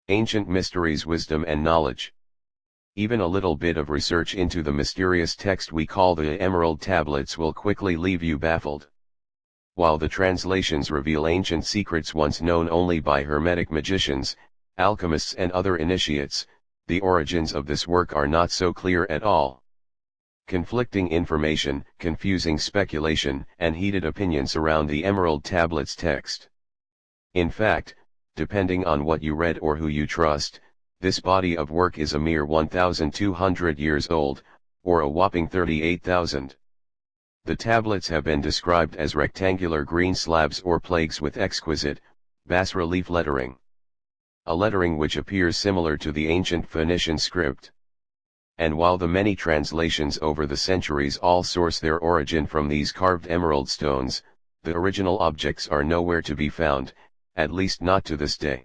Ancient mysteries, wisdom and knowledge. Even a little bit of research into the mysterious text we call the Emerald Tablets will quickly leave you baffled. While the translations reveal ancient secrets once known only by Hermetic magicians, alchemists and other initiates, the origins of this work are not so clear at all. Conflicting information, confusing speculation, and heated opinions surround the Emerald Tablets text. In fact, depending on what you read or who you trust, this body of work is a mere 1,200 years old, or a whopping 38,000. The tablets have been described as rectangular green slabs or plaques with exquisite, bas-relief lettering. A lettering which appears similar to the ancient Phoenician script. And while the many translations over the centuries all source their origin from these carved emerald stones, the original objects are nowhere to be found, at least not to this day.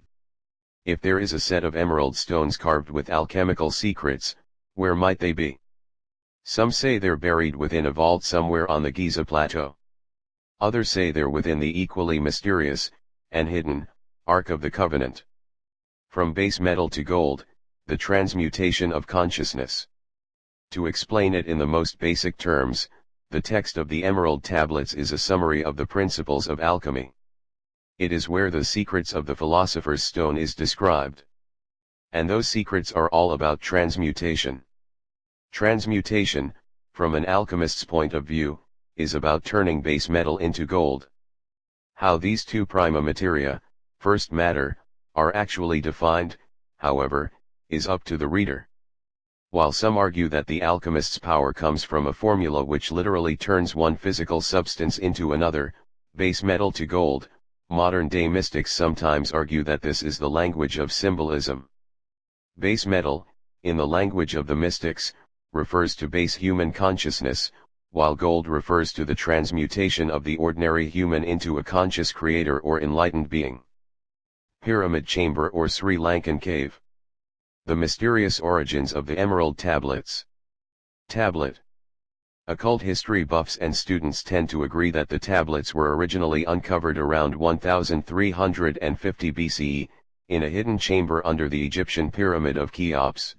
If there is a set of emerald stones carved with alchemical secrets, where might they be? Some say they're buried within a vault somewhere on the Giza Plateau. Others say they're within the equally mysterious, and hidden, Ark of the Covenant. From base metal to gold, the transmutation of consciousness. To explain it in the most basic terms, the text of the Emerald Tablets is a summary of the principles of alchemy. It is where the secrets of the Philosopher's Stone is described. And those secrets are all about transmutation. Transmutation, from an alchemist's point of view, is about turning base metal into gold. How these two prima materia, first matter, are actually defined, however, is up to the reader. While some argue that the alchemist's power comes from a formula which literally turns one physical substance into another, base metal to gold, modern-day mystics sometimes argue that this is the language of symbolism. Base metal, in the language of the mystics, refers to base human consciousness, while gold refers to the transmutation of the ordinary human into a conscious creator or enlightened being. Pyramid Chamber or Sri Lankan Cave. The mysterious origins of the Emerald Tablets. Tablet. Occult history buffs and students tend to agree that the tablets were originally uncovered around 1350 BCE, in a hidden chamber under the Egyptian pyramid of Cheops.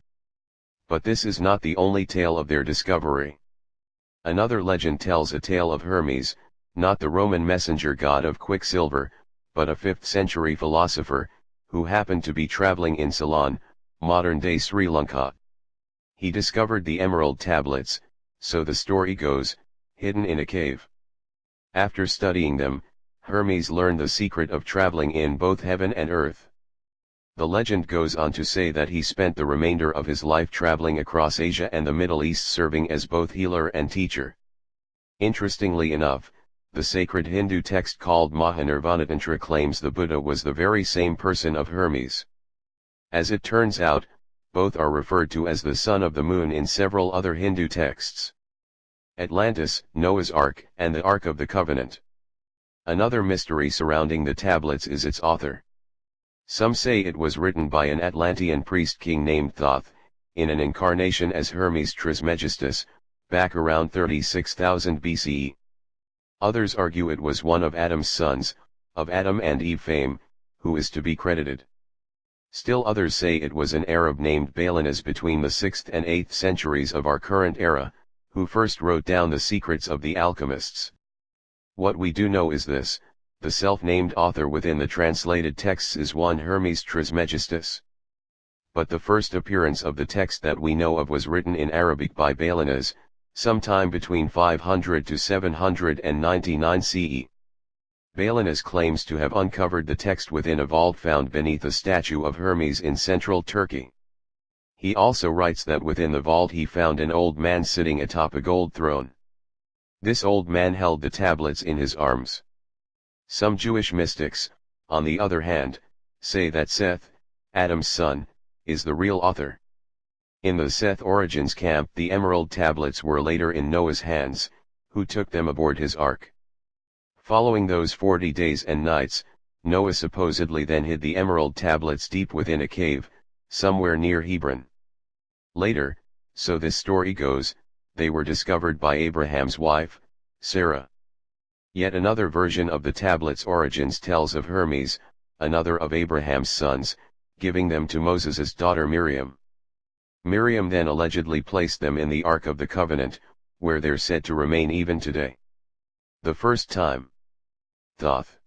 But this is not the only tale of their discovery. Another legend tells a tale of Hermes, not the Roman messenger god of quicksilver, but a 5th century philosopher, who happened to be traveling in Ceylon, modern-day Sri Lanka. He discovered the Emerald Tablets, so the story goes, hidden in a cave. After studying them, Hermes learned the secret of traveling in both heaven and earth. The legend goes on to say that he spent the remainder of his life traveling across Asia and the Middle East serving as both healer and teacher. Interestingly enough, the sacred Hindu text called Mahanirvanatantra claims the Buddha was the very same person of Hermes. As it turns out, both are referred to as the son of the moon in several other Hindu texts. Atlantis, Noah's Ark, and the Ark of the Covenant. Another mystery surrounding the tablets is its author. Some say it was written by an Atlantean priest king named Thoth, in an incarnation as Hermes Trismegistus, back around 36,000 BCE. Others argue it was one of Adam's sons, of Adam and Eve fame, who is to be credited. Still others say it was an Arab named Balanas between the 6th and 8th centuries of our current era, who first wrote down the secrets of the alchemists. What we do know is this: the self-named author within the translated texts is one Hermes Trismegistus. But the first appearance of the text that we know of was written in Arabic by Balanas, sometime between 500 to 799 CE. Balanas claims to have uncovered the text within a vault found beneath a statue of Hermes in central Turkey. He also writes that within the vault he found an old man sitting atop a gold throne. This old man held the tablets in his arms. Some Jewish mystics, on the other hand, say that Seth, Adam's son, is the real author. In the Seth origins camp, the Emerald Tablets were later in Noah's hands, who took them aboard his ark. Following those 40 days and nights, Noah supposedly then hid the Emerald Tablets deep within a cave, somewhere near Hebron. Later, so this story goes, they were discovered by Abraham's wife, Sarah. Yet another version of the tablets' origins tells of Hermes, another of Abraham's sons, giving them to Moses' daughter Miriam. Miriam then allegedly placed them in the Ark of the Covenant, where they're said to remain even today. The first time. Thoth.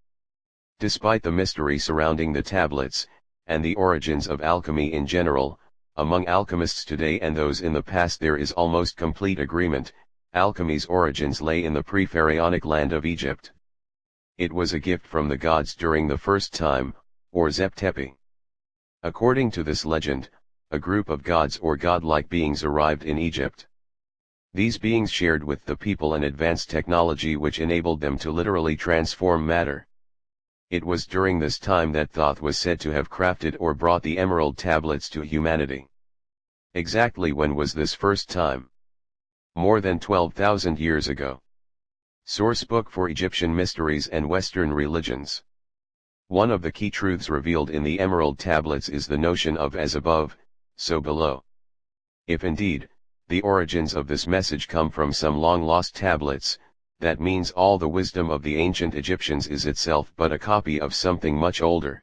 Despite the mystery surrounding the tablets, and the origins of alchemy in general, among alchemists today and those in the past there is almost complete agreement. Alchemy's origins lay in the pre-pharaonic land of Egypt. It was a gift from the gods during the first time, or Zep Tepi. According to this legend, a group of gods or godlike beings arrived in Egypt. These beings shared with the people an advanced technology which enabled them to literally transform matter. It was during this time that Thoth was said to have crafted or brought the emerald tablets to humanity. Exactly when was this first time? More than 12,000 years ago. Sourcebook for Egyptian Mysteries and Western Religions. One of the key truths revealed in the emerald tablets is the notion of as above, so below. If indeed, the origins of this message come from some long-lost tablets, that means all the wisdom of the ancient Egyptians is itself but a copy of something much older.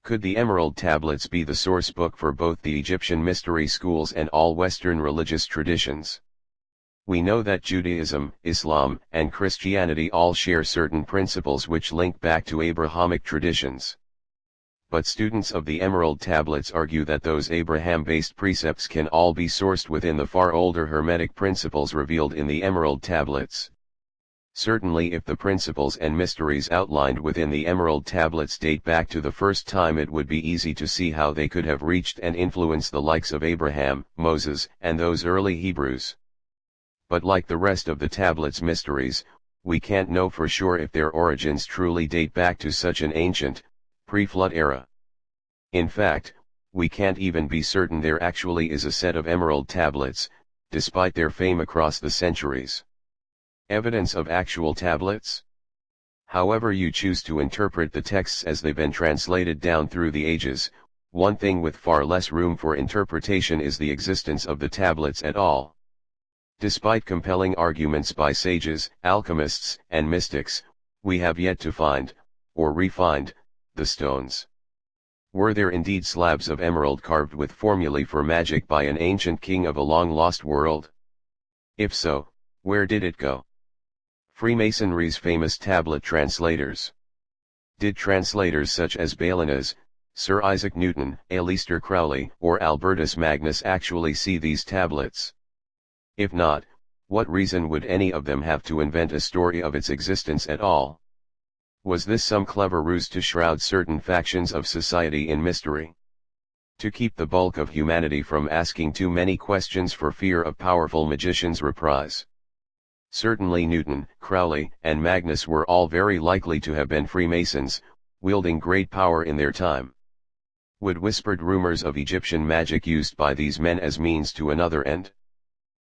Could the emerald tablets be the source book for both the Egyptian mystery schools and all Western religious traditions? We know that Judaism, Islam, and Christianity all share certain principles which link back to Abrahamic traditions. But students of the Emerald Tablets argue that those Abraham-based precepts can all be sourced within the far older Hermetic principles revealed in the Emerald Tablets. Certainly if the principles and mysteries outlined within the Emerald Tablets date back to the first time, it would be easy to see how they could have reached and influenced the likes of Abraham, Moses, and those early Hebrews. But like the rest of the tablets' mysteries, we can't know for sure if their origins truly date back to such an ancient, pre-flood era. In fact, we can't even be certain there actually is a set of emerald tablets, despite their fame across the centuries. Evidence of actual tablets? However you choose to interpret the texts as they've been translated down through the ages, one thing with far less room for interpretation is the existence of the tablets at all. Despite compelling arguments by sages, alchemists, and mystics, we have yet to find, or re-find, the stones. Were there indeed slabs of emerald carved with formulae for magic by an ancient king of a long-lost world? If so, where did it go? Freemasonry's famous tablet translators. Did translators such as Balinas, Sir Isaac Newton, Aleister Crowley, or Albertus Magnus actually see these tablets? If not, what reason would any of them have to invent a story of its existence at all? Was this some clever ruse to shroud certain factions of society in mystery? To keep the bulk of humanity from asking too many questions for fear of powerful magicians' reprise? Certainly Newton, Crowley, and Magnus were all very likely to have been Freemasons, wielding great power in their time. Would whispered rumors of Egyptian magic used by these men as means to another end?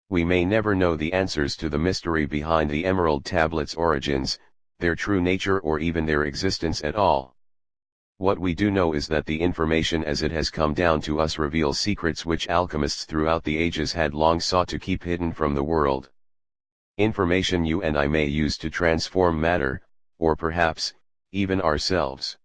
We may never know the answers to the mystery behind the Emerald Tablets' origins, their true nature, or even their existence at all. What we do know is that the information as it has come down to us reveals secrets which alchemists throughout the ages had long sought to keep hidden from the world. Information you and I may use to transform matter, or perhaps, even ourselves.